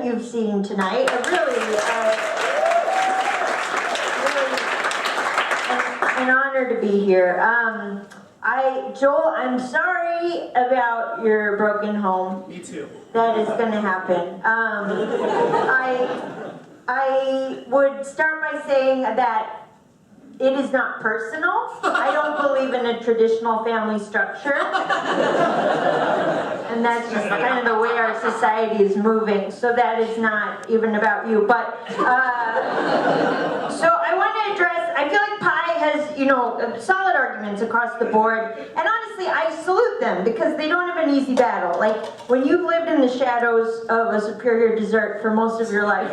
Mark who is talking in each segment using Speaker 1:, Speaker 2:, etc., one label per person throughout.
Speaker 1: you've seen tonight. An honor to be here. Joel, I'm sorry about your broken home.
Speaker 2: Me too.
Speaker 1: That is going to happen. I would start by saying that it is not personal. I don't believe in a traditional family structure. And that's just kind of the way our society is moving. So that is not even about you. But, so I want to address, I feel like Pi has, solid arguments across the board. And honestly, I salute them because they don't have an easy battle. Like, when you've lived in the shadows of a superior dessert for most of your life,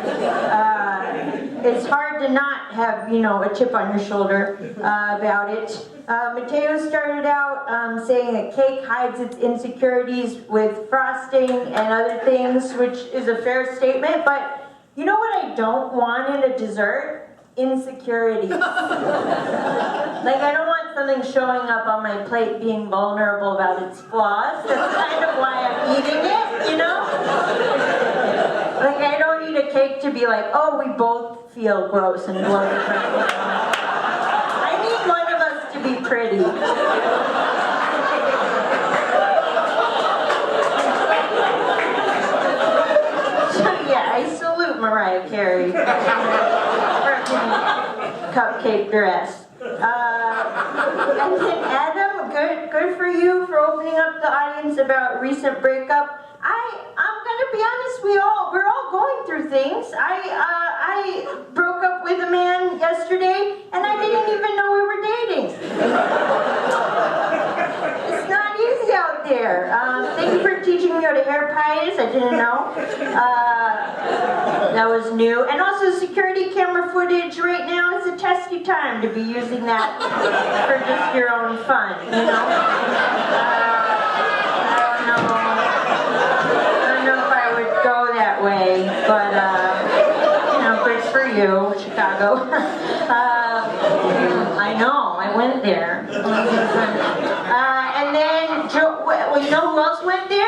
Speaker 1: it's hard to not have, a chip on your shoulder about it. Matteo started out saying that cake hides its insecurities with frosting and other things, which is a fair statement, but you know what I don't want in a dessert? Insecurities. Like, I don't want something showing up on my plate being vulnerable about its flaws. That's kind of why I'm eating it, Like, I don't need a cake to be like, oh, we both feel gross and bloated right now. I need one of us to be pretty. So yeah, I salute Mariah Carey. Cupcake dress. And then Adam, good for you for opening up the audience about recent breakup. I'm gonna be honest, we're all going through things. I broke up with a man yesterday and I didn't even know we were dating. It's not easy out there. Thank you for teaching me what a hair pie is. I didn't know. That was new. And also security camera footage right now is a testy time to be using that for just your own fun, I don't know if I would go that way, but good for you, Chicago. I know, I went there. And then, you know who else went there?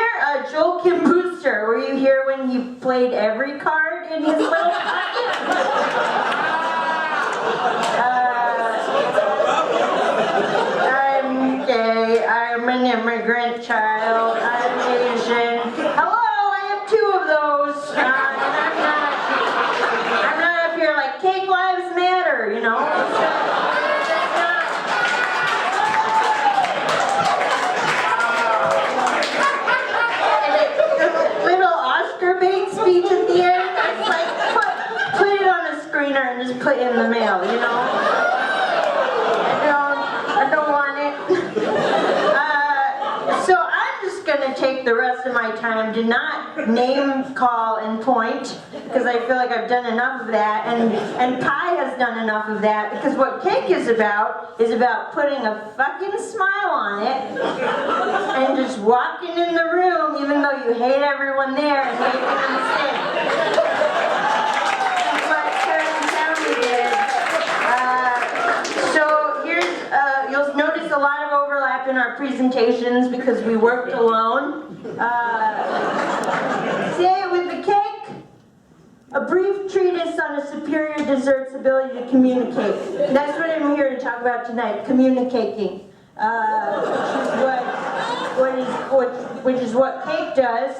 Speaker 1: Joel Kim Booster. Were you here when he played every card in his little pocket? I'm gay, I'm an immigrant child, I'm Asian. Hello, I have two of those. And I'm not up here like, cake lives matter, Speech at the end, it's like put it on a screener and just put it in the mail, I don't want it. So I'm just gonna take the rest of my time to not name, call, and point, because I feel like I've done enough of that, and Pi has done enough of that, because what cake is about putting a fucking smile on it, and just walking in the room, even though you hate everyone there, and making them sing. That's what Karen County did. So here's, you'll notice a lot of overlap in our presentations, because we worked alone. Say it with the cake. A brief treatise on a superior dessert's ability to communicate. That's what I'm here to talk about tonight, communicating. Which is what cake does.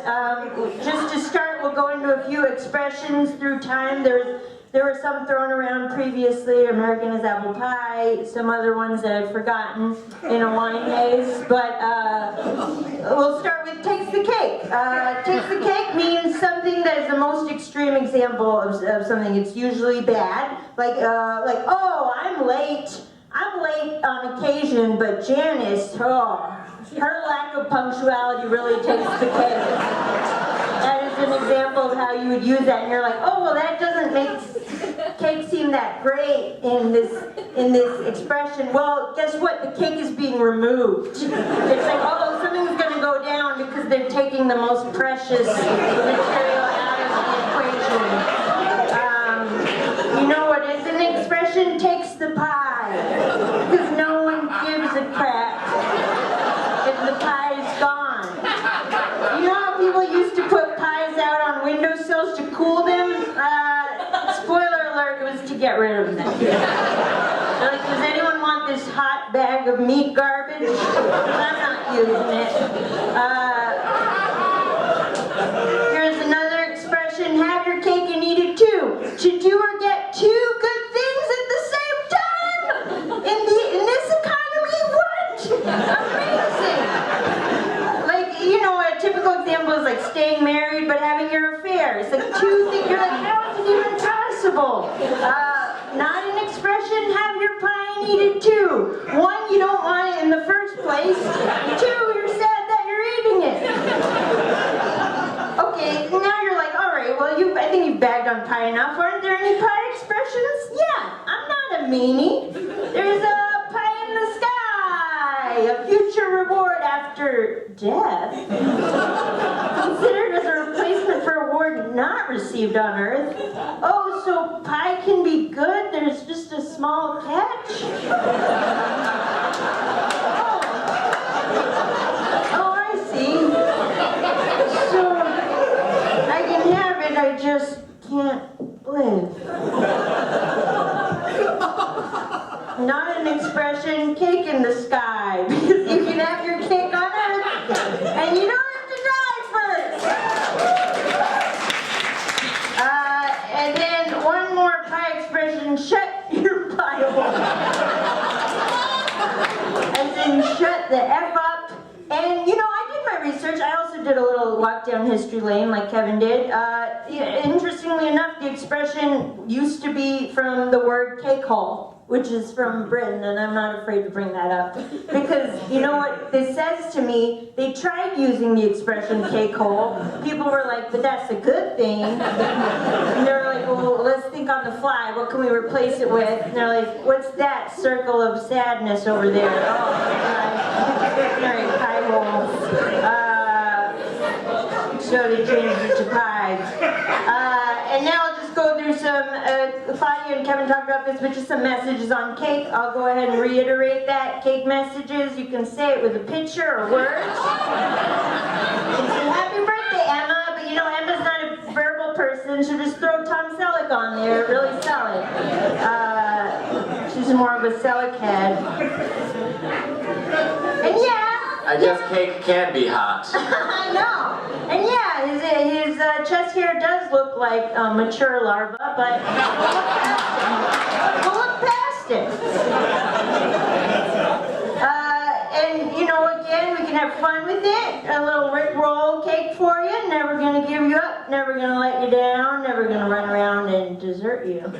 Speaker 1: Just to start, we'll go into a few expressions through time. There were some thrown around previously, American as apple pie, some other ones that I've forgotten in a wine haze, but we'll start with takes the cake. Takes the cake means something that is the most extreme example of something. It's usually bad, like oh, I'm late on occasion, but Janice, her lack of punctuality really takes the cake. That is an example of how you would use that, and you're like, oh, well, that doesn't make cake seem that great in this expression. Well, guess what? The cake is being removed. It's like, oh, something's going to go down because they're taking the most precious material out of the equation. You know what is an expression? Takes the pie. Because no one gives a crap if the pie is gone. You know how people used to put pies out on windowsills marshmallows to cool them. Spoiler alert, it was to get rid of them. Like, does anyone want this hot bag of meat garbage? I'm not using it. Here's another expression, have your cake and eat it too. To do or get two good things at the same time? In this economy, what? Amazing. Like, you know, a typical example is like staying married but having your affair. It's like two things, you're like, how is it even possible? Not an expression, have your pie and eat it too. One, you don't want it in the first place. Two, you're sad that you're eating it. Okay, now you're like, all right, well, I think you've bagged on pie enough. Aren't there any pie expressions? Yeah, I'm not a meanie. There's a pie in the sky, a future reward after death. Considered as a replacement for a reward not received on Earth. Oh, so pie can be good? There's just a small catch? Oh, I see. So, I can have it, I just can't live. Not an expression, cake in the sky, because you can have your cake on Earth, and you don't have to die first. And then one more pie expression, shut your pie hole. As in, shut the F up. And you know, I did my research. I also did a little walk down history lane like Kevin did. Interestingly enough, the expression used to be from the word cake hole, which is from Britain, and I'm not afraid to bring that up. Because, you know what this says to me? They tried using the expression cake hole. People were like, but that's a good thing. And they were like, well, let's think on the fly. What can we replace it with? And they're like, what's that circle of sadness over there? Oh, all right, pie hole. So they changed it to pies. And now I'll just go through some, Claudia and Kevin talked about this, but just some messages on cake. I'll go ahead and reiterate that. Cake messages, you can say it with a picture or words. You can say, happy birthday, Emma, but you know, Emma's not a verbal person, so just throw Tom Selleck on there, really sell it. She's more of a Selleck head. And yeah,
Speaker 2: I guess cake can be hot.
Speaker 1: I know. And yeah, his chest hair does look like a mature larva, but we'll look past it. And you know, again, we can have fun with it. A little Rick Roll cake for you. Never gonna give you up, never gonna let you down, never gonna run around and desert you.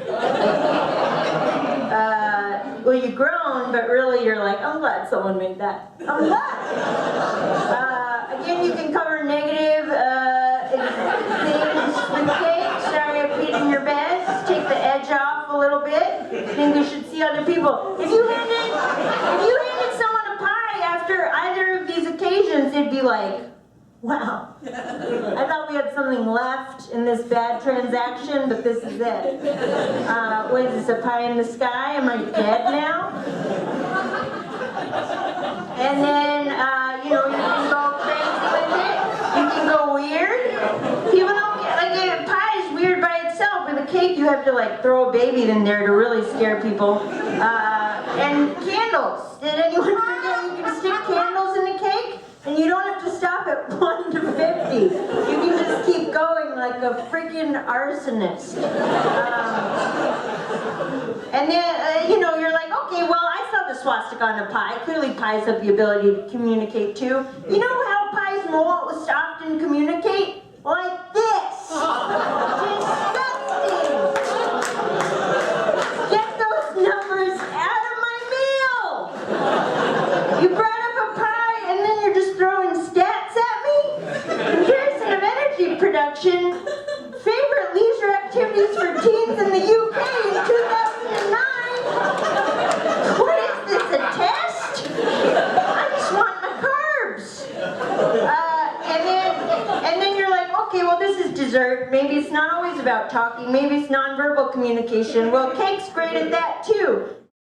Speaker 1: Well, you've grown, but really you're like, I'm glad someone made that. I'm glad. Again, you can cover negative things with cake. Sorry, I peed in your bed. Just take the edge off a little bit. I think we should see other people. If you handed someone a pie after either of these occasions, they'd be like, wow, I thought we had something left in this bad transaction, but this is it. What is this, a pie in the sky? Am I dead now? And then, you know, you can go crazy with it. You can go weird. People don't get, like, pie is weird by itself. With a cake, you have to, like, throw a baby in there to really scare people. And candles. Did anyone forget you can stick candles in the cake? And you don't have to stop at 1 to 50. You can just keep going like a freaking arsonist. And then, you know, you're like, okay, well, I saw the swastika on a pie. Clearly pies have the ability to communicate too. You know how pies most often communicate? Like this. Disgusting. Get those numbers out of my meal. You brought up a pie and then you're just throwing stats at me? Comparison of energy production. Favorite leisure activities for teens in the UK in 2009. What is this, a test? I just want my carbs. And then you're like, okay, well this is dessert. Maybe it's not always about talking. Maybe it's nonverbal communication. Well, cake's great at that too.